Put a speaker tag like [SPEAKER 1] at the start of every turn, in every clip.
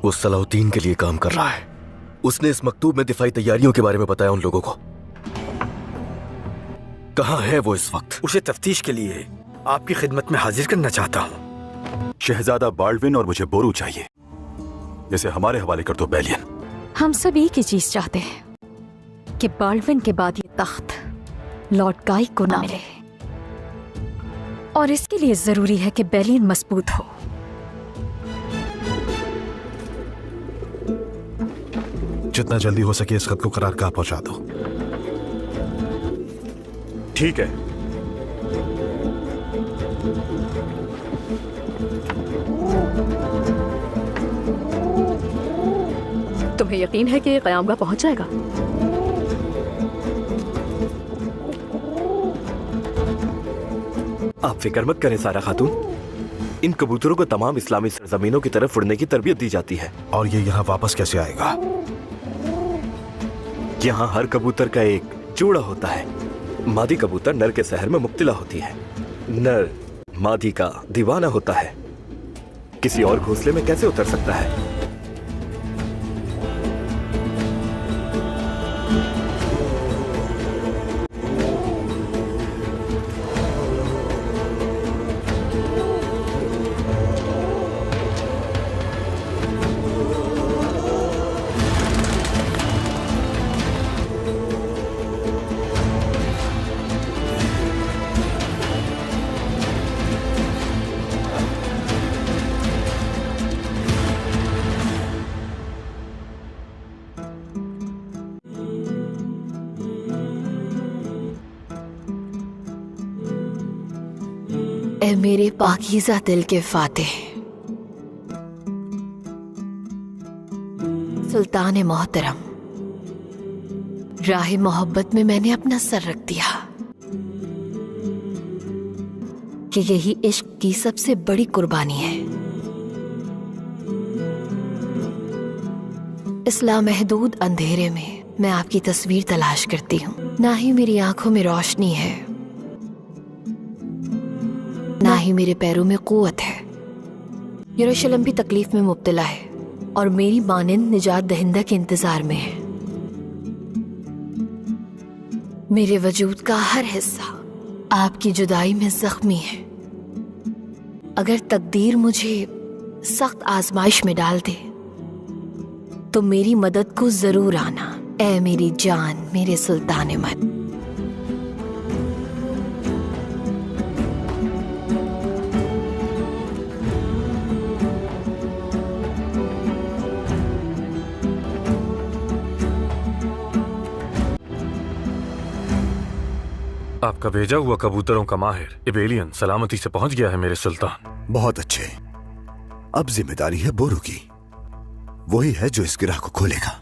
[SPEAKER 1] वो सलाउद्दीन के लिए काम कर रहा है। उसने इस मकतूब में दिफाई तैयारियों के बारे में बताया उन लोगों को। कहाँ है वो इस वक्त?
[SPEAKER 2] उसे तफ्तीश के लिए आपकी खिदमत में हाजिर करना चाहता हूँ।
[SPEAKER 3] शहजादा बाल्डविन और मुझे बोरू चाहिए। इसे हमारे हवाले कर दो बेलियन।
[SPEAKER 4] हम सब एक ही चीज चाहते हैं कि बाल्डविन के बाद ये तख्त लॉर्ड गाई को ना मिले, और इसके लिए जरूरी है कि बेलियन मजबूत हो।
[SPEAKER 5] जितना जल्दी हो सके इस खत को करारगाह पहुंचा दो।
[SPEAKER 3] ठीक है।
[SPEAKER 4] तुम्हें यकीन है कि ये क़यामगाह पहुंच जाएगा?
[SPEAKER 1] आप फिक्र मत करें सारा खातून। इन कबूतरों को तमाम इस्लामी सरजमीनों की तरफ उड़ने की तरबियत दी जाती है।
[SPEAKER 5] और ये यहाँ वापस कैसे आएगा?
[SPEAKER 1] यहाँ हर कबूतर का एक जोड़ा होता है। मादी कबूतर नर के शहर में मुब्तला होती है। नर मादी का दीवाना होता है। किसी और घोंसले में कैसे उतर सकता है?
[SPEAKER 4] ए मेरे पाकीज़ा दिल के फातिह, सुल्तान मोहतरम, राह मोहब्बत में मैंने अपना सर रख दिया कि यही इश्क की सबसे बड़ी कुर्बानी है। इस लामहदूद अंधेरे में मैं आपकी तस्वीर तलाश करती हूँ। ना ही मेरी आंखों में रोशनी है, ना ही मेरे पैरों में कुव्वत है। यरूशलेम भी तकलीफ में मुब्तला है और मेरी मानिंद निजात दहिंदा के इंतजार में है। मेरे वजूद का हर हिस्सा आपकी जुदाई में जख्मी है। अगर तकदीर मुझे सख्त आजमाइश में डाल दे तो मेरी मदद को जरूर आना, ए मेरी जान, मेरे सुल्तान मत।
[SPEAKER 6] आपका भेजा हुआ कबूतरों का माहिर इबेलियन सलामती से पहुंच गया है मेरे सुल्तान।
[SPEAKER 7] बहुत अच्छे। अब जिम्मेदारी है बोरू की। वही है जो इस गिरह को खोलेगा।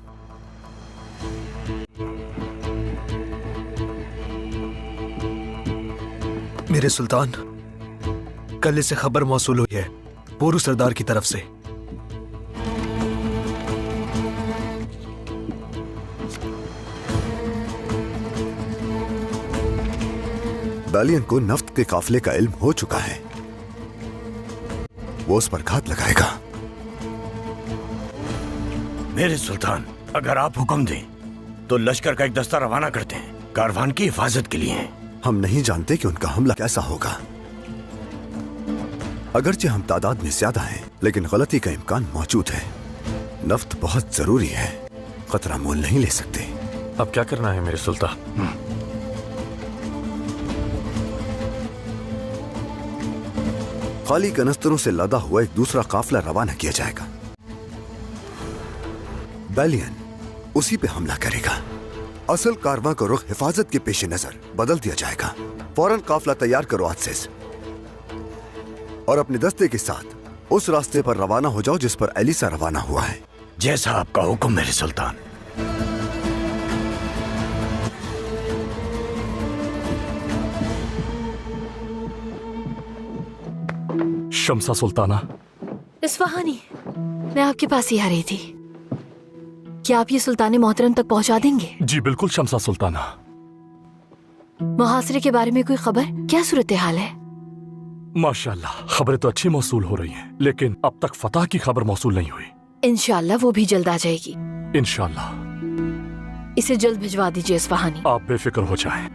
[SPEAKER 5] मेरे सुल्तान, कल से खबर मौसूल हुई है बोरू सरदार की तरफ से।
[SPEAKER 7] बेलियन को नफ्त के काफिले का इल्म हो चुका है। वो उस पर घात लगाएगा।
[SPEAKER 2] मेरे सुल्तान, अगर आप हुक्म दें तो लश्कर का एक दस्ता रवाना करते हैं, कारवान की हिफाजत के लिए।
[SPEAKER 7] हम नहीं जानते कि उनका हमला कैसा होगा। अगरचे हम तादाद में ज्यादा हैं, लेकिन गलती का इम्कान मौजूद है। नफ्त बहुत जरूरी है, खतरा मोल नहीं ले सकते।
[SPEAKER 6] अब क्या करना है मेरे सुल्तान?
[SPEAKER 7] खाली कनस्तरों से लदा हुआ एक दूसरा काफिला रवाना किया जाएगा। बेलियन उसी पे हमला करेगा। असल कारवां का रुख हिफाजत के पेश नजर बदल दिया जाएगा। फौरन काफिला तैयार करो आज और अपने दस्ते के साथ उस रास्ते पर रवाना हो जाओ जिस पर एलिसा रवाना हुआ है।
[SPEAKER 2] जैसा आपका हुक्म मेरे सुल्तान।
[SPEAKER 6] शम्सा सुल्ताना।
[SPEAKER 4] इस्फहानी, मैं आपके पास ही आ रही थी। क्या आप ये सुल्तान मोहतरम तक पहुंचा देंगे?
[SPEAKER 6] जी बिल्कुल शम्सा सुल्ताना।
[SPEAKER 4] मुहासरे के बारे में कोई खबर? क्या सूरत हाल है?
[SPEAKER 6] माशाल्लाह, खबरें तो अच्छी मौसूल हो रही हैं, लेकिन अब तक फतह की खबर मौसूल नहीं हुई।
[SPEAKER 4] इंशाल्लाह वो भी जल्द आ जाएगी।
[SPEAKER 6] इंशाल्लाह।
[SPEAKER 4] इसे जल्द भिजवा दीजिए इस्फहानी।
[SPEAKER 6] आप बेफिक्र हो जाएं।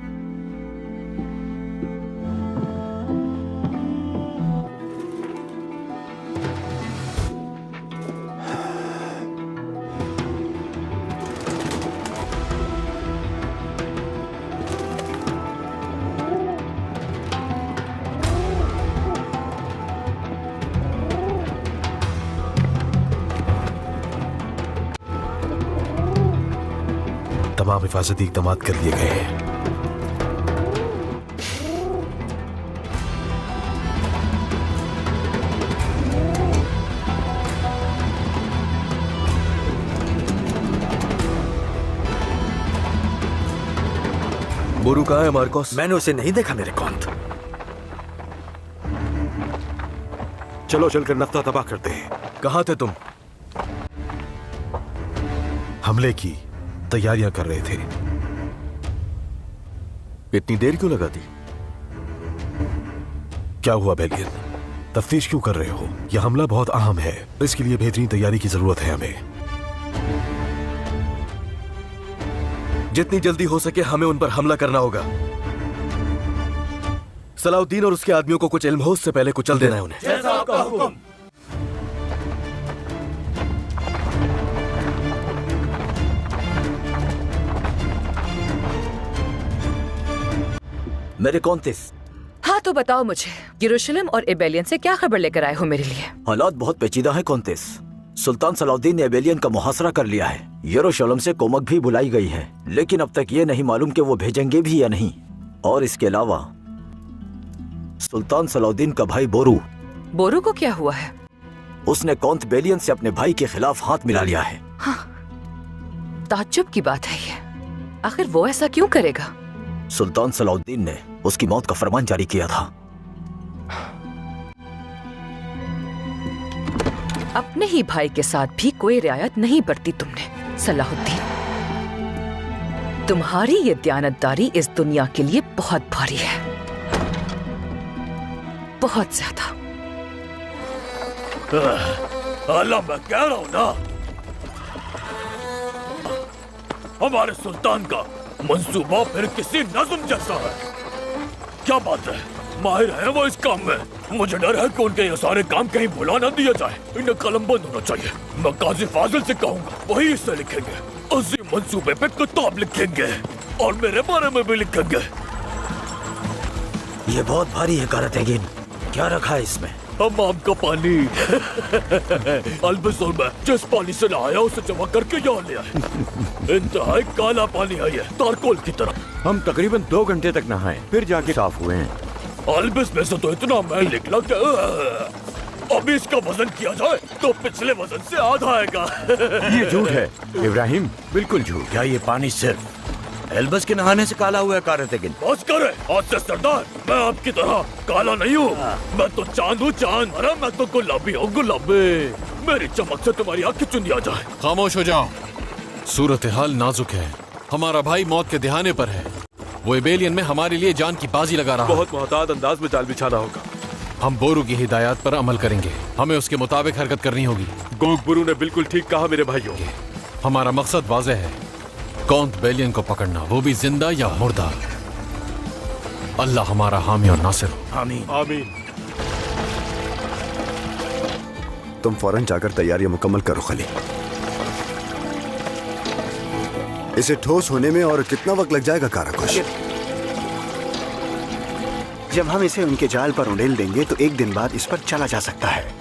[SPEAKER 5] तमाम हिफाजती इक़दाम कर लिए गए हैं।
[SPEAKER 1] बोरू कहाँ है मार्कोस?
[SPEAKER 8] मैंने उसे नहीं देखा मेरे कौंत।
[SPEAKER 3] चलो चलकर नफ्ता तबाह करते हैं।
[SPEAKER 5] कहाँ थे तुम? हमले की तैयारियां कर रहे थे।
[SPEAKER 3] इतनी देर क्यों लगा दी?
[SPEAKER 5] क्या हुआ बेलियन? तफ्तीश क्यों कर रहे हो? यह हमला बहुत अहम है, इसके लिए बेहतरीन तैयारी की जरूरत है हमें।
[SPEAKER 1] जितनी जल्दी हो सके हमें उन पर हमला करना होगा। सलाउद्दीन और उसके आदमियों को कुछ इल्म हो उससे पहले कुचल देना है उन्हें।
[SPEAKER 2] जैसा आपका हुक्म।
[SPEAKER 8] मेरे कौंतिस।
[SPEAKER 9] हाँ तो बताओ मुझे, यरूशलेम और एबेलियन से क्या खबर लेकर आए हो मेरे लिए?
[SPEAKER 8] हालात बहुत पेचीदा है कौंतिस। सुल्तान सलाउद्दीन ने एबेलियन का मुहासरा कर लिया है। यरूशलेम से कोमक भी बुलाई गई है, लेकिन अब तक ये नहीं मालूम कि वो भेजेंगे भी या नहीं। और इसके अलावा सुल्तान सलाउद्दीन का भाई बोरू।
[SPEAKER 9] बोरू को क्या हुआ है?
[SPEAKER 8] उसने कौंत बेलियन से अपने भाई के खिलाफ हाथ मिला लिया है।
[SPEAKER 9] हाँ, ताज्जुब की बात है ये। आखिर वो ऐसा क्यों करेगा?
[SPEAKER 8] सुल्तान सलाउद्दीन ने उसकी मौत का फरमान जारी किया था।
[SPEAKER 9] अपने ही भाई के साथ भी कोई रियायत नहीं बरती तुमने सलाहुद्दीन। तुम्हारी ये दयानतदारी इस दुनिया के लिए बहुत भारी है, बहुत ज्यादा।
[SPEAKER 2] अल्लाह, मैं कह रहा हूं ना, हमारे सुल्तान का मंसूबा फिर किसी नज़्म जैसा है। क्या बात है, माहिर है वो इस काम में। मुझे डर है कि उनके ये सारे काम कहीं भुला ना दिया जाए। इन्हें कलमबंद होना चाहिए। मैं काजी फाजिल से कहूंगा, वही इससे लिखेंगे। अजीम मंसूबे पे किताब लिखेंगे और मेरे बारे में भी लिखेंगे।
[SPEAKER 8] ये बहुत भारी है कारतेगिन। क्या रखा है इसमें?
[SPEAKER 2] हमाम का पानी। अलबस और मैं जिस पानी से नहाया उसे जमा करके यहाँ ले आए। इंतहाई काला पानी है ये, तारकोल की तरह।
[SPEAKER 10] हम तकरीबन 2 घंटे तक नहाए, फिर जाके साफ हुए हैं।
[SPEAKER 2] अलबस में से तो इतना मैल निकला कि अभी इसका वजन किया जाए तो पिछले वजन से आधा आएगा।
[SPEAKER 10] ये झूठ है इब्राहिम, बिल्कुल झूठ।
[SPEAKER 2] क्या ये पानी सिर्फ
[SPEAKER 10] एल्बस के नहाने से काला हुआ है कारतेगिन?
[SPEAKER 2] बस करे आज से सरदार, मैं आपकी तरह काला नहीं हूँ। मैं तो चांद हूँ, चांद। अरे मैं तो गुलाबी हूँ, गुलाबी। मेरी चमक से तुम्हारी आंखें चुन आ जाए।
[SPEAKER 11] खामोश हो जाओ। सूरत हाल नाजुक है। हमारा भाई मौत के दिहाने पर है। वो एबेलियन में हमारे लिए जान की बाजी लगा रहा है।
[SPEAKER 6] बहुत मोहतात अंदाज में जाल बिछाना होगा।
[SPEAKER 11] हम बोरू की हिदायत पर अमल करेंगे। हमें उसके मुताबिक हरकत करनी होगी।
[SPEAKER 6] गोग बुरू ने बिल्कुल ठीक कहा मेरे भाइयों।
[SPEAKER 11] हमारा मकसद वाज़ेह है, कौंत बेलियन को पकड़ना, वो भी जिंदा या मुर्दा। अल्लाह हमारा हामी और नासिर हो।
[SPEAKER 2] आमीन
[SPEAKER 6] आमीन।
[SPEAKER 7] तुम फौरन जाकर तैयारियां मुकम्मल करो खली। इसे ठोस होने में और कितना वक्त लग जाएगा काराकुश?
[SPEAKER 12] जब हम इसे उनके जाल पर उंडेल देंगे तो 1 दिन बाद इस पर चला जा सकता है।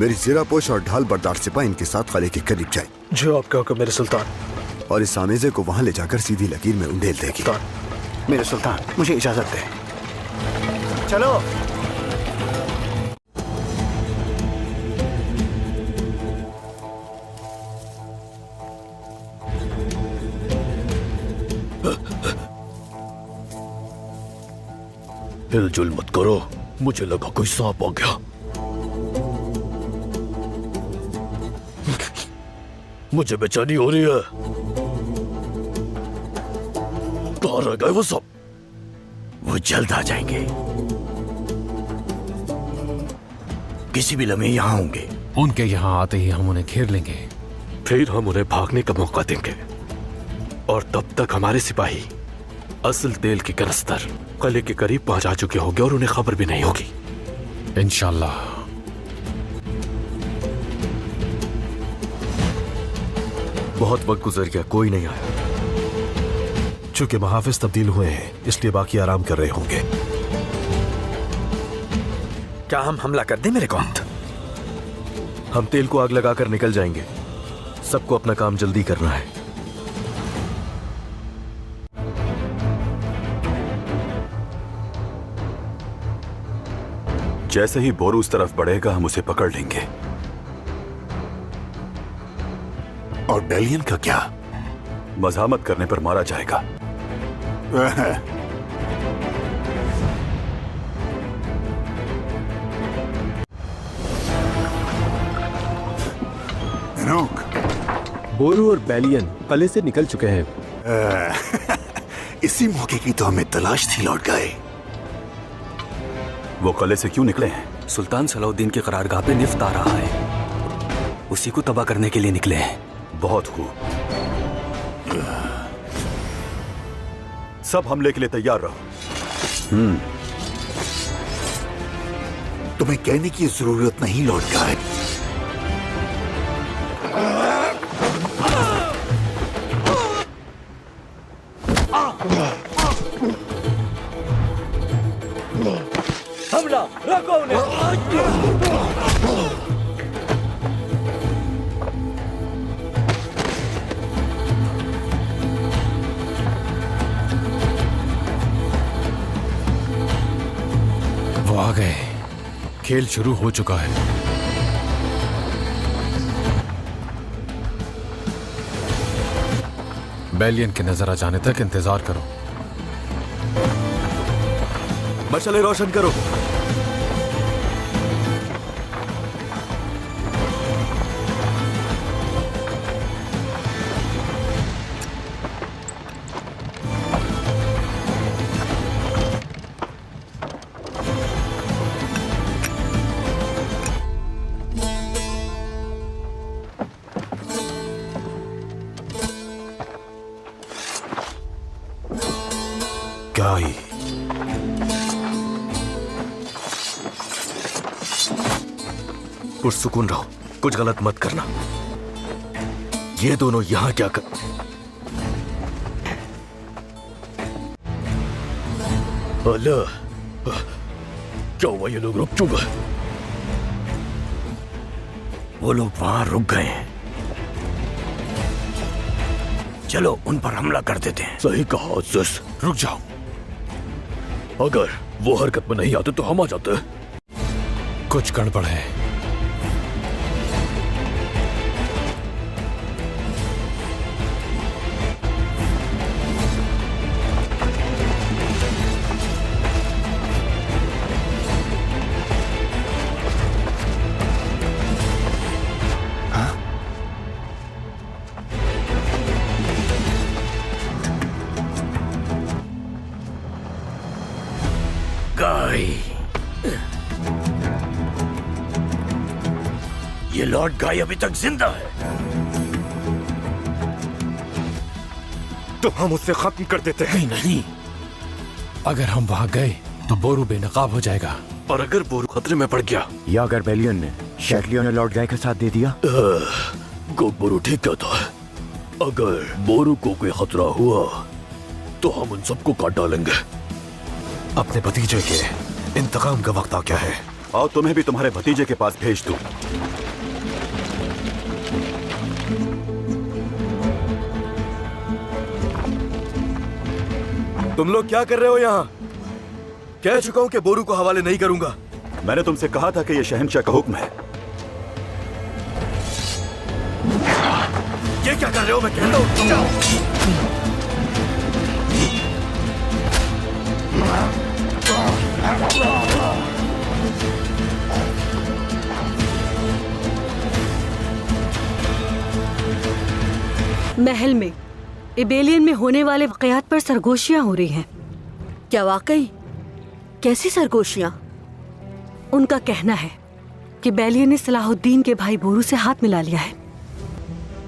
[SPEAKER 7] मेरी ज़िरापोश और ढाल बरदार सिपाही इनके साथ खले के करीब जाए।
[SPEAKER 5] जो आपका हुक्म मेरे सुल्तान।
[SPEAKER 7] और इस आमेजे को वहां ले जाकर सीधी लकीर में उंडेल देगी।
[SPEAKER 12] मेरे सुल्तान, मुझे इजाजत दें। चलो।
[SPEAKER 2] हिलजुल मत करो, मुझे लगा कोई सांप आ गया। मुझे बेचैनी हो रही है। कहाँ रह गए वो सब?
[SPEAKER 8] वो जल्द आ जाएंगे।
[SPEAKER 13] किसी भी लम्हे यहाँ होंगे।
[SPEAKER 11] उनके यहाँ आते ही हम उन्हें घेर लेंगे।
[SPEAKER 1] फिर हम उन्हें भागने का मौका देंगे और तब तक हमारे सिपाही असल तेल की कनस्तर किले के करीब पहुंचा चुके होंगे और उन्हें खबर भी नहीं होगी।
[SPEAKER 11] इंशाल्लाह।
[SPEAKER 5] बहुत वक्त गुजर गया, कोई नहीं आया। चूंकि महाफिज तब्दील हुए हैं इसलिए बाकी आराम कर रहे होंगे।
[SPEAKER 14] क्या हम हमला कर दें मेरे कौंत?
[SPEAKER 5] हम तेल को आग लगाकर निकल जाएंगे। सबको अपना काम जल्दी करना है।
[SPEAKER 3] जैसे ही बोरू उस तरफ बढ़ेगा हम उसे पकड़ लेंगे।
[SPEAKER 13] और बेलियन का क्या?
[SPEAKER 3] मजामत करने पर मारा जाएगा।
[SPEAKER 13] रुक।
[SPEAKER 15] बोरू और बेलियन किले से निकल चुके हैं।
[SPEAKER 13] इसी मौके की तो हमें तलाश थी लौट गए।
[SPEAKER 3] वो किले से क्यों निकले हैं?
[SPEAKER 14] सुल्तान सलाउद्दीन की करारगाह पे निफ्त आ रहा है, उसी को तबाह करने के लिए निकले हैं।
[SPEAKER 3] बहुत खूब, सब हमले के लिए तैयार रहो।
[SPEAKER 13] तुम्हें कहने की जरूरत नहीं लौट गए।
[SPEAKER 2] हमला रोको उन्हें।
[SPEAKER 11] वो आ गए। खेल शुरू हो चुका है। बेलियन के नजर आ जाने तक इंतजार करो।
[SPEAKER 5] मशालें रोशन करो।
[SPEAKER 3] गाई
[SPEAKER 5] पुरसुकून रहो, कुछ गलत मत करना। ये दोनों यहां क्या कर?
[SPEAKER 2] अल्लाह, क्या हुआ? ये लोग रुक चुके हैं।
[SPEAKER 13] वो लोग वहां रुक गए हैं। चलो उन पर हमला कर देते हैं।
[SPEAKER 2] सही कहा अज़ीज़।
[SPEAKER 11] रुक जाओ।
[SPEAKER 2] अगर वो हरकत में नहीं आते तो हम आ जाते।
[SPEAKER 11] कुछ गड़बड़ है।
[SPEAKER 13] ये लॉर्ड गाय अभी तक जिंदा है।
[SPEAKER 5] तो हम उससे खत्म कर देते हैं।
[SPEAKER 13] नहीं,
[SPEAKER 11] अगर हम वहां गए तो बोरू बेनकाब हो जाएगा।
[SPEAKER 5] और अगर बोरू खतरे में पड़ गया,
[SPEAKER 10] या अगर बेलियन ने शैटलियो ने लॉर्ड गाय का साथ दे दिया?
[SPEAKER 2] बोरू ठीक कहता है। अगर बोरू को कोई खतरा हुआ तो हम उन सबको काट डालेंगे।
[SPEAKER 5] अपने भतीजे के इंतकाम का वक्त आ गया है।
[SPEAKER 3] और तुम्हें भी तुम्हारे भतीजे के पास भेज दूं।
[SPEAKER 5] तुम लोग क्या कर रहे हो यहाँ? कह चुका हूं कि बोरू को हवाले नहीं करूंगा।
[SPEAKER 3] मैंने तुमसे कहा था कि यह शहंशाह का हुक्म है।
[SPEAKER 5] ये क्या कर रहे हो? मैं कहता हूं जाओ।
[SPEAKER 16] महल में इबेलियन में होने वाले वाकयात पर सरगोशियां हो रही हैं।
[SPEAKER 17] क्या वाकई? कैसी सरगोशियां?
[SPEAKER 16] उनका कहना है कि बेलियन ने सलाहुद्दीन के भाई बोरू से हाथ मिला लिया है।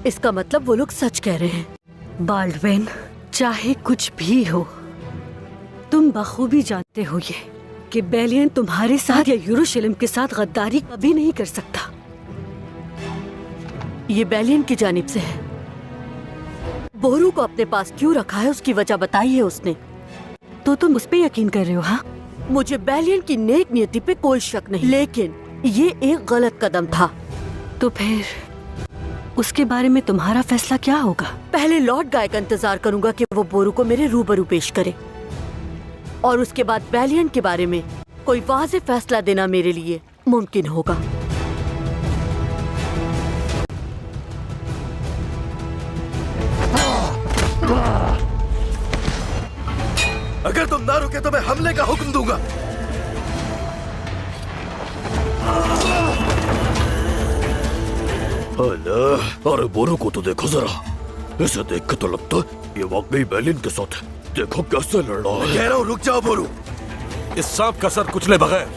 [SPEAKER 17] इसका मतलब वो लोग सच कह रहे हैं।
[SPEAKER 16] बाल्डविन, चाहे कुछ भी हो, तुम बखूबी जानते हो ये कि बेलियन तुम्हारे साथ या यरूशलेम के साथ गद्दारी कभी नहीं कर सकता।
[SPEAKER 17] ये बेलियन की जानिब से है। बोरू को अपने पास क्यों रखा है उसकी वजह बताई है उसने।
[SPEAKER 16] तो तुम उस पे यकीन कर रहे हो? हाँ,
[SPEAKER 17] मुझे बेलियन की नेक नियति पे कोई शक नहीं, लेकिन ये एक गलत कदम था।
[SPEAKER 16] तो फिर उसके बारे में तुम्हारा फैसला क्या होगा?
[SPEAKER 17] पहले लॉर्ड गाय का इंतजार करूंगा कि वो बोरू को मेरे रूबरू पेश करे, और उसके बाद बेलियन के बारे में कोई वाज़ेह फैसला देना मेरे लिए मुमकिन होगा।
[SPEAKER 1] अगर तुम ना रुके तो मैं हमले का हुक्म दूंगा।
[SPEAKER 2] अरे बोरू को तो देखो जरा, इसे देख के तो लगता है ये वाकई बेलियन के साथ है। देखो कैसे लड़ रहा है।
[SPEAKER 1] कह रहा हूँ रुक जाओ बोरू।
[SPEAKER 5] इस सांप का सर कुचले बगैर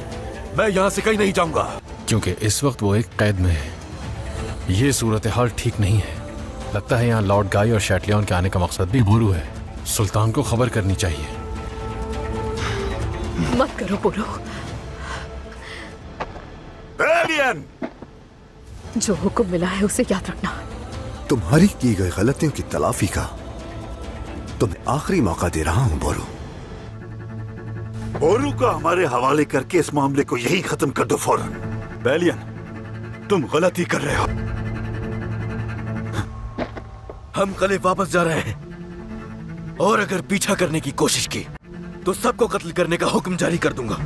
[SPEAKER 5] मैं यहाँ से कहीं नहीं जाऊंगा।
[SPEAKER 11] क्योंकि इस वक्त वो एक कैद में है। ये सूरत हाल ठीक नहीं है। लगता है यहाँ लॉर्ड गाय और शैटलियन के आने का मकसद भी बोरू है। सुल्तान को खबर करनी चाहिए।
[SPEAKER 17] मत करो बोरू।
[SPEAKER 7] बेलियन,
[SPEAKER 17] जो हुक्म मिला है उसे याद रखना।
[SPEAKER 7] तुम्हारी की गई गलतियों की तलाफी का तुम्हें आखिरी मौका दे रहा हूं बोरू।
[SPEAKER 3] बोरू का हमारे हवाले करके इस मामले को यही खत्म कर दो फौरन। बेलियन, तुम गलती कर रहे हो।
[SPEAKER 1] हम कल वापस जा रहे हैं, और अगर पीछा करने की कोशिश की तो सबको कत्ल करने का हुक्म जारी कर दूंगा।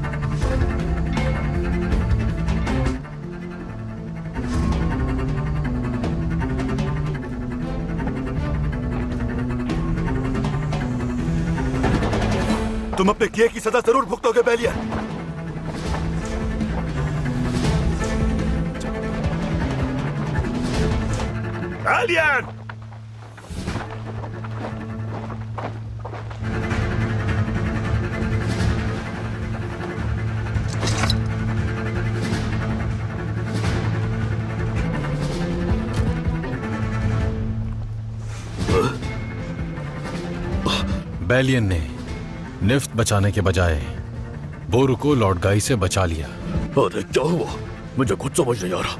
[SPEAKER 3] तुम अपने किए की सजा जरूर भुगतोगे बेलियन। बेलियन!
[SPEAKER 11] बेलियन ने निफ्त बचाने के बजाय बोरू को लॉर्ड गाई से बचा लिया।
[SPEAKER 2] अरे क्या हुआ? मुझे कुछ समझ नहीं आ रहा।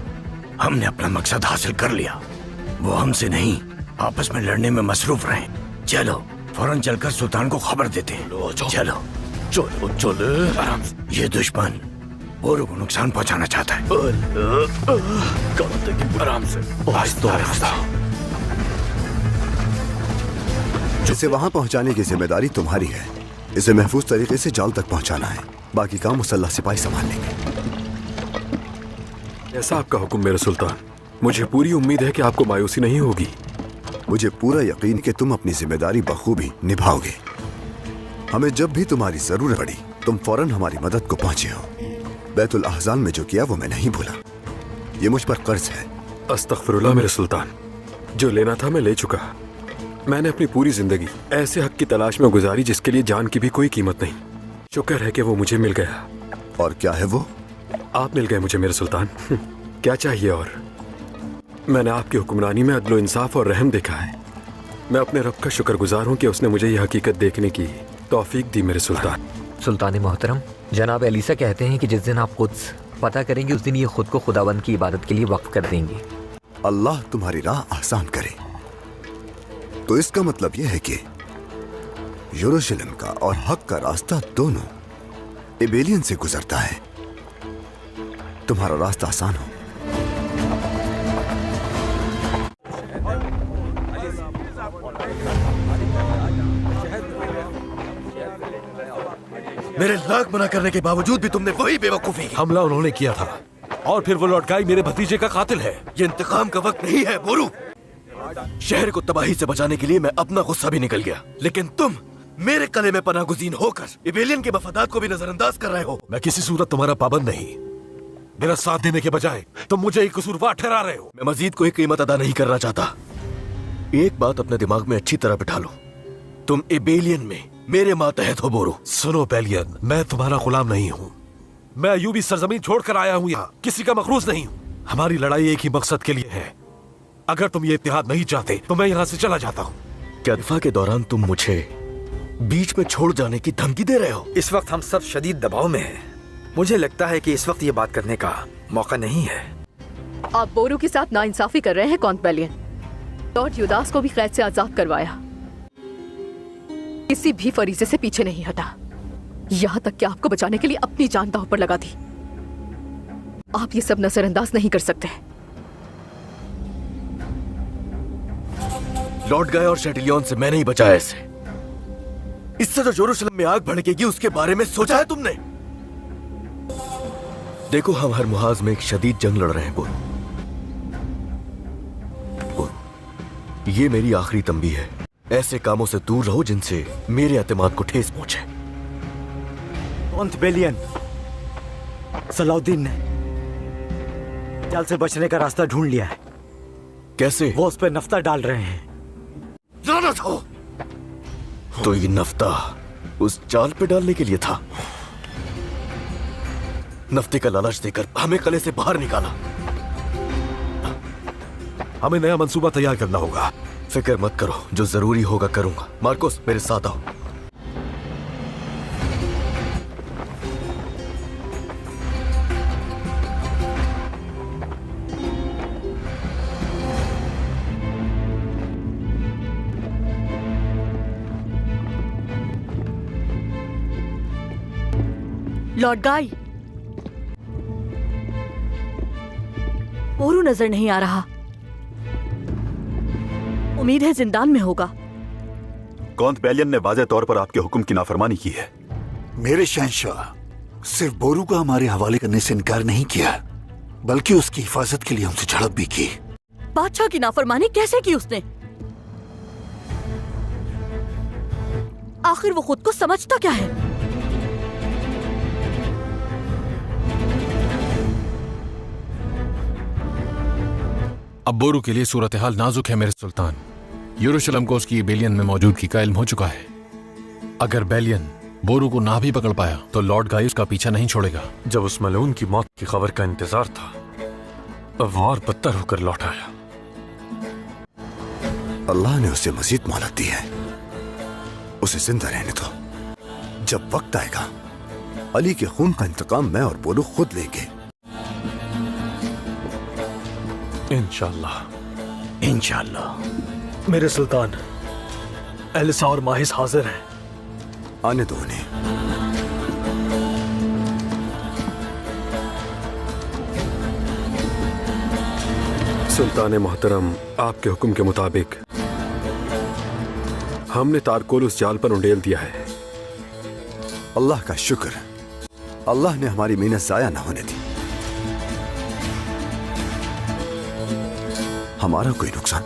[SPEAKER 13] हमने अपना मकसद हासिल कर लिया। वो हमसे नहीं, आपस में लड़ने में मसरूफ रहे। चलो फौरन चलकर सुल्तान को खबर देते हैं। चलो
[SPEAKER 2] चलो चले।
[SPEAKER 13] आराम से। ये दुश्मन बोरू को नुकसान पहुंचाना चाहता है।
[SPEAKER 2] आराम से।
[SPEAKER 7] इसे वहां पहुंचाने की जिम्मेदारी तुम्हारी है। इसे महफूज तरीके से जाल तक पहुंचाना है। बाकी काम मुसल्लह सिपाही संभाल लेंगे।
[SPEAKER 15] ऐसा आपका हुक्म मेरे सुल्तान। मुझे पूरी उम्मीद है कि आपको मायूसी नहीं होगी।
[SPEAKER 7] मुझे पूरा यकीन कि तुम अपनी जिम्मेदारी बखूबी निभाओगे। हमें जब भी तुम्हारी जरूरत पड़ी तुम फौरन हमारी मदद को पहुंचे हो। बैतुल अहज़ान में जो किया वो मैं नहीं भूला। ये मुझ पर कर्ज है।
[SPEAKER 15] अस्तगफिरुल्लाह मेरे सुल्तान, जो लेना था मैं ले चुका। मैंने अपनी पूरी जिंदगी ऐसे हक की तलाश में गुजारी जिसके लिए जान की भी कोई कीमत नहीं। शुक्र है कि वो मुझे मिल गया।
[SPEAKER 7] और क्या है वो?
[SPEAKER 15] आप मिल गए मुझे मेरे सुल्तान। क्या चाहिए और? मैंने आपकी हुक्मरानी में अदलो इंसाफ और रहम देखा है। मैं अपने रब का शुक्रगुजार हूँ कि उसने मुझे यह हकीकत देखने की तौफीक दी मेरे सुल्तान।
[SPEAKER 18] सुल्तान मोहतरम, जनाब एलिसा कहते हैं कि जिस दिन आप कुद्स पता करेंगे उस दिन ये खुद को खुदावंद की इबादत के लिए वक्फ कर देंगे।
[SPEAKER 7] अल्लाह तुम्हारी राह आसान करे। तो इसका मतलब यह है कि यरूशलेम का और हक का रास्ता दोनों एबेलियन से गुजरता है। तुम्हारा रास्ता आसान हो।
[SPEAKER 1] मेरे लाख मना करने के बावजूद भी तुमने वही बेवकूफी की।
[SPEAKER 5] हमला उन्होंने किया था और फिर वो लॉर्ड गाई मेरे भतीजे का कातिल है।
[SPEAKER 1] ये इंतकाम का वक्त नहीं है बोरू। शहर को तबाही से बचाने के लिए मैं अपना गुस्सा भी निकल गया, लेकिन तुम मेरे कले में पनागुज़ीन होकर इबेलियन के मफादात को भी नजरअंदाज कर रहे हो।
[SPEAKER 5] मैं किसी सूरत तुम्हारा पाबंद नहीं। मेरा साथ देने के बजाय तुम मुझे एक कसूरवार ठहरा रहे हो।
[SPEAKER 1] मैं मजीद कोई कीमत अदा नहीं करना चाहता। एक बात अपने दिमाग में अच्छी तरह बिठा लो, तुम इबेलियन में मेरे मातहत हो बोरू।
[SPEAKER 5] सुनो बेलियन, मैं तुम्हारा गुलाम नहीं हूँ। मैं अयूबी सरजमीन छोड़कर आया हूँ यहाँ, किसी का मखरूज नहीं हूँ। हमारी लड़ाई एक ही मकसद के लिए है। अगर तुम ये इत्तेहाद नहीं चाहते तो मैं यहाँ से चला जाता हूँ।
[SPEAKER 1] क्या दफा के दौरान तुम मुझे बीच में छोड़ जाने की धमकी दे रहे हो?
[SPEAKER 19] इस वक्त हम सब शदीद दबाव में हैं। मुझे लगता है कि इस वक्त ये बात करने का मौका नहीं है।
[SPEAKER 9] आप बोरू के साथ नाइंसाफी कर रहे हैं कॉन्ट बेलियन। लॉर्ड युदास को भी कैद से आजाद करवाया, किसी भी फरीजे से पीछे नहीं हटा, यहाँ तक कि आपको बचाने के लिए अपनी जान दांव पर लगा दी। आप ये सब नजरअंदाज नहीं कर सकते।
[SPEAKER 1] लॉर्ड गाय और शैटिलियन से मैंने ही बचाया इसे। इससे जो यरूशलेम में आग भड़केगी उसके बारे में सोचा है तुमने? देखो, हम हर मुहाज में एक शदीद जंग लड़ रहे हैं बोल। ये मेरी आखिरी तंबी है। ऐसे कामों से दूर रहो जिनसे मेरे एतमाद को ठेस पहुंचे।
[SPEAKER 8] कॉन्ट बेलियन, सलाउद्दीन ने जाल से बचने का रास्ता ढूंढ लिया है।
[SPEAKER 1] कैसे?
[SPEAKER 8] वो उस पर नफ्ता डाल रहे हैं।
[SPEAKER 1] लानत हो! तो ये नफ्ता उस जाल पे डालने के लिए था। नफ्ते का लालच देकर हमें कले से बाहर निकाला।
[SPEAKER 5] हमें नया मंसूबा तैयार करना होगा।
[SPEAKER 1] फिक्र मत करो, जो जरूरी होगा करूंगा। मार्कोस, मेरे साथ आओ।
[SPEAKER 17] लॉर्ड गाय, बोरू नजर नहीं आ रहा। उम्मीद है जिंदान में होगा।
[SPEAKER 3] कॉन्ट बेलियन ने वाज़ेह तौर पर आपके हुक्म की नाफरमानी की है।
[SPEAKER 20] मेरे शहंशाह, सिर्फ बोरू को हमारे हवाले करने से इनकार नहीं किया, बल्कि उसकी हिफाजत के लिए हमसे झड़प भी की।
[SPEAKER 17] बादशाह की नाफरमानी कैसे की उसने? आखिर वो खुद को समझता क्या है?
[SPEAKER 11] अब बोरू के लिए सूरत हाल नाजुक है मेरे सुल्तान। यरूशलेम को उसकी बेलियन में मौजूदगी का इल्म हो चुका है। अगर बेलियन बोरू को ना भी पकड़ पाया तो लॉर्ड गाय उसका पीछा नहीं छोड़ेगा।
[SPEAKER 6] जब उस मलून की मौत की खबर का इंतजार था, अब वो और बदतर होकर लौट आया।
[SPEAKER 7] अल्लाह ने उसे मजीद मोहलत दी है। उसे जिंदा रहने दो। जब वक्त आएगा, अली के खून का इंतकाम मैं और बोरू खुद लेंगे।
[SPEAKER 6] इंशाअल्लाह।
[SPEAKER 7] इंशाअल्लाह।
[SPEAKER 8] मेरे सुल्तान, एलिसा और माहिस हाजिर हैं।
[SPEAKER 7] आने दो उन्हें।
[SPEAKER 15] सुल्तान मोहतरम, आपके हुक्म के मुताबिक हमने तारकोल उस जाल पर उंडेल दिया है।
[SPEAKER 7] अल्लाह का शुक्र, अल्लाह ने हमारी मेहनत जाया न होने दी। हमारा कोई नुकसान?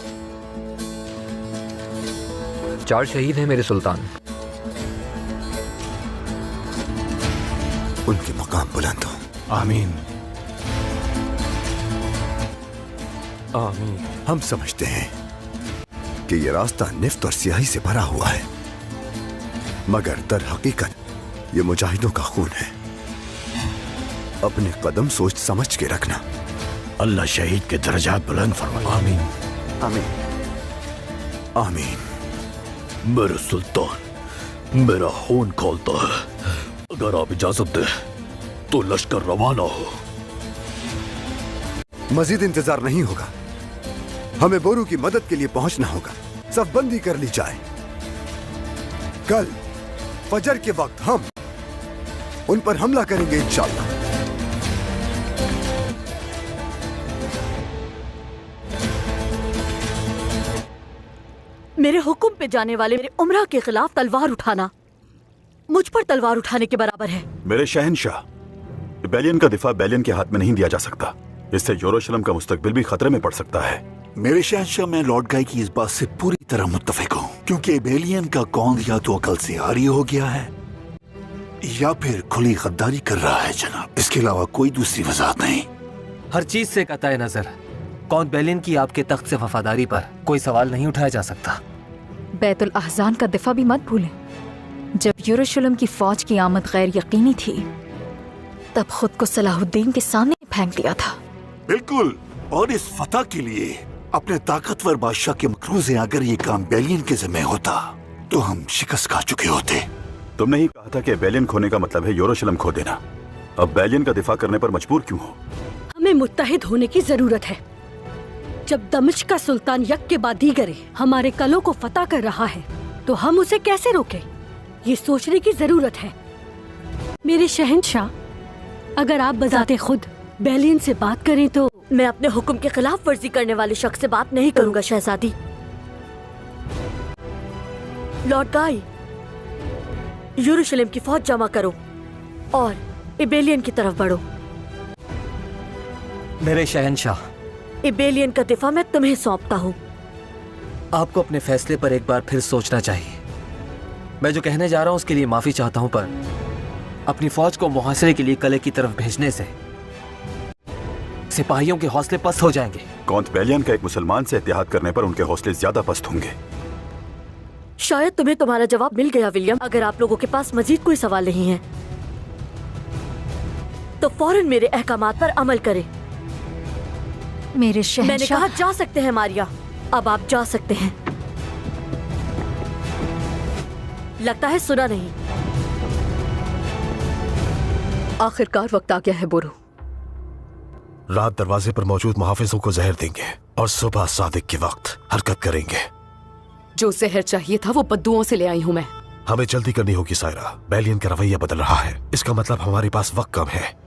[SPEAKER 18] 4 शहीद हैं मेरे सुल्तान।
[SPEAKER 7] उनके मकाम बुलंद हो।
[SPEAKER 11] आमीन।
[SPEAKER 6] आमीन।
[SPEAKER 7] हम समझते हैं कि यह रास्ता निफ्त और स्याही से भरा हुआ है, मगर दर हकीकत ये मुजाहिदों का खून है। अपने कदम सोच समझ के रखना।
[SPEAKER 13] अल्लाह शहीद के दर्जात बुलंद फरमाए।
[SPEAKER 11] आमीन।
[SPEAKER 7] आमीन। आमीन।
[SPEAKER 2] मेरे सुल्तान, मेरा खून खौलता है। अगर आप इजाजत दे तो लश्कर रवाना हो।
[SPEAKER 7] मजीद इंतजार नहीं होगा। हमें बोरू की मदद के लिए पहुंचना होगा। सब बंदी कर ली जाए। कल फजर के वक्त हम उन पर हमला करेंगे इंशाअल्लाह।
[SPEAKER 17] मेरे हुक्म पे जाने वाले मेरे उमरा के खिलाफ तलवार उठाना मुझ पर तलवार उठाने के बराबर है।
[SPEAKER 3] मेरे शहंशाह, बेलियन का दिफा बेलियन के हाथ में नहीं दिया जा सकता। इससे यरूशलेम का मुस्तकबिल भी खतरे में पड़ सकता है।
[SPEAKER 20] मेरे शहंशाह, मैं लॉर्ड गाय की इस बात से पूरी तरह मुत्तफिक हूँ, क्योंकि बेलियन का कौन या तो अकल से आरी हो गया है या फिर खुली गद्दारी कर रहा है जनाब। इसके अलावा कोई दूसरी वजह नहीं।
[SPEAKER 14] हर चीज से कतई नजर कौन बेलियन की आपके तख्त से वफादारी पर कोई सवाल नहीं उठाया जा सकता।
[SPEAKER 21] बैतुल अहज़ान का दिफा भी मत भूलें। जब यरूशलेम की फौज की आमद गैर यकीनी थी तब खुद को सलाहुद्दीन के सामने फेंक दिया था।
[SPEAKER 20] बिल्कुल, और इस फतह के लिए अपने ताकतवर बादशाह के मकरूज़े अगर ये काम बेलियन के ज़िम्मे होता तो हम शिकस्त खा चुके होते।
[SPEAKER 3] तुमने ही कहा था कि बेलियन खोने का मतलब है यरूशलेम खो देना। अब बेलियन का दिफा करने पर मजबूर क्यों हो?
[SPEAKER 16] हमें मुत्तहिद होने की जरूरत है। जब दमिश्क का सुल्तान यक के बाद दीगरे हमारे कलों को फतह कर रहा है तो हम उसे कैसे रोकें? ये सोचने की जरूरत है। मेरे शहंशाह, अगर आप बजाते खुद बेलियन से बात करें तो
[SPEAKER 17] मैं अपने हुक्म के खिलाफ वर्जी करने वाले शख्स से बात नहीं करूंगा शहजादी। लॉर्ड गाई, यरूशलेम की फौज जमा करो और इबेलियन की तरफ बढ़ो।
[SPEAKER 14] मेरे शहंशाह,
[SPEAKER 17] इबेलियन का दिफा मैं तुम्हें सौंपता हूँ।
[SPEAKER 14] आपको अपने फैसले पर एक बार फिर सोचना चाहिए। मैं जो कहने जा रहा हूँ उसके लिए माफी चाहता हूँ, पर अपनी फौज को मुहासरे के लिए किले की तरफ भेजने से सिपाहियों के हौसले पस्त हो जाएंगे।
[SPEAKER 3] कौंत बेलियन का एक मुसलमान से इत्तेहाद करने पर उनके हौसले ज्यादा पस्त होंगे।
[SPEAKER 17] शायद तुम्हें तुम्हारा जवाब मिल गया विलियम। अगर आप लोगों के पास मजीद कोई सवाल नहीं है तो फौरन मेरे अहकामात पर अमल करें।
[SPEAKER 21] मेरे शहंशाह,
[SPEAKER 17] मैंने कहा जा सकते हैं मारिया, अब आप जा सकते हैं। लगता है सुना नहीं।
[SPEAKER 9] आखिरकार वक्त आ गया है बोरू।
[SPEAKER 5] रात दरवाजे पर मौजूद मुहाफिजों को जहर देंगे और सुबह सादिक के वक्त हरकत करेंगे।
[SPEAKER 9] जो जहर चाहिए था वो बद्दुओं से ले आई हूँ मैं।
[SPEAKER 5] हमें जल्दी करनी होगी सायरा। बेलियन का रवैया बदल रहा है, इसका मतलब हमारे पास वक्त कम है।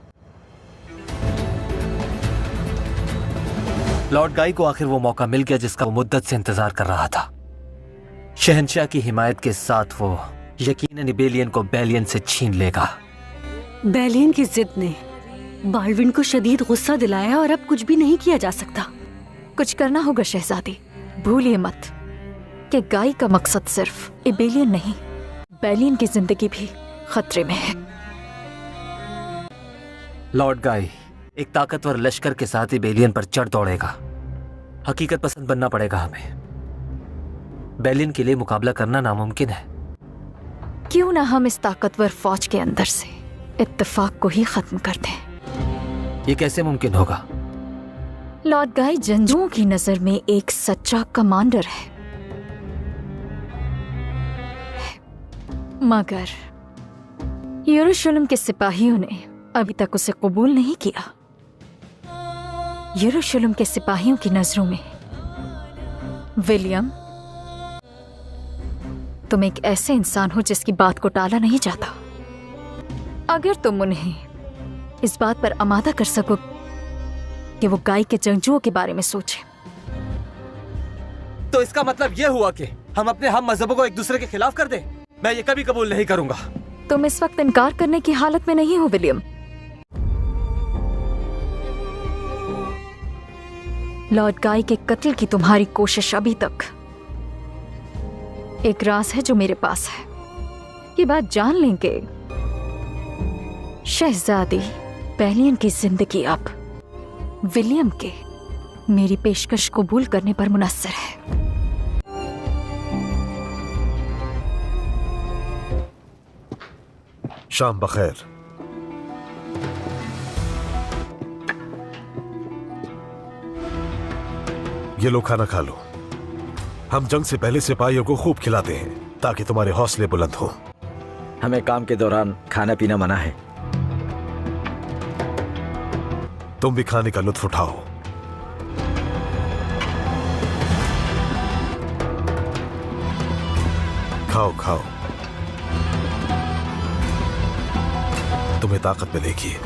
[SPEAKER 14] लॉर्ड गाई को आखिर वो मौका मिल गया जिसका वो मुद्दत से इंतजार कर रहा था। शहंशाह की हिमायत के साथ वो यकीनन बेलियन को बेलियन से छीन लेगा।
[SPEAKER 16] बेलियन की जिद ने बाल्विन को शदीद गुस्सा दिलाया और अब कुछ भी नहीं किया जा सकता।
[SPEAKER 21] कुछ करना होगा शहजादी। भूलिए मत कि गाय का मकसद सिर्फ इबेलियन नहीं, बेलियन की जिंदगी भी खतरे में है।
[SPEAKER 14] लॉर्ड गाई एक ताकतवर लश्कर के साथ ही बेलियन पर चढ़ दौड़ेगा। हकीकत पसंद बनना पड़ेगा हमें। बेलियन के लिए मुकाबला करना नामुमकिन है।
[SPEAKER 21] क्यों ना हम इस ताकतवर फौज के अंदर से इत्तेफाक को ही खत्म कर दें।
[SPEAKER 14] ये कैसे मुमकिन होगा?
[SPEAKER 21] लॉर्ड गाई जंजुओं की नजर में एक सच्चा कमांडर है, मगर यरूशलेम के सिपाहियों ने अभी तक उसे कबूल नहीं किया। यरूशलेम के सिपाहियों की नजरों में विलियम, तुम एक ऐसे इंसान हो जिसकी बात को टाला नहीं जाता। अगर तुम उन्हें इस बात पर आमादा कर सको कि वो गाय के जंगजुओं के बारे में सोचे,
[SPEAKER 14] तो इसका मतलब ये हुआ कि हम अपने हम मजहबों को एक दूसरे के खिलाफ कर दें। मैं ये कभी कबूल नहीं करूंगा।
[SPEAKER 21] तुम इस वक्त इनकार करने की हालत में नहीं हो विलियम। लॉर्ड गाय के कत्ल की तुम्हारी कोशिश अभी तक एक राज है जो मेरे पास है। ये बात जान लेंगे शहजादी, बेलियन की जिंदगी अब विलियम के मेरी पेशकश कबूल करने पर मुनस्सर है।
[SPEAKER 5] शाम बखैर। ये लो, खाना खा लो। हम जंग से पहले सिपाहियों को खूब खिलाते हैं ताकि तुम्हारे हौसले बुलंद हो।
[SPEAKER 8] हमें काम के दौरान खाना पीना मना है।
[SPEAKER 5] तुम भी खाने का लुत्फ उठाओ। खाओ खाओ, तुम्हें ताकत मिलेगी।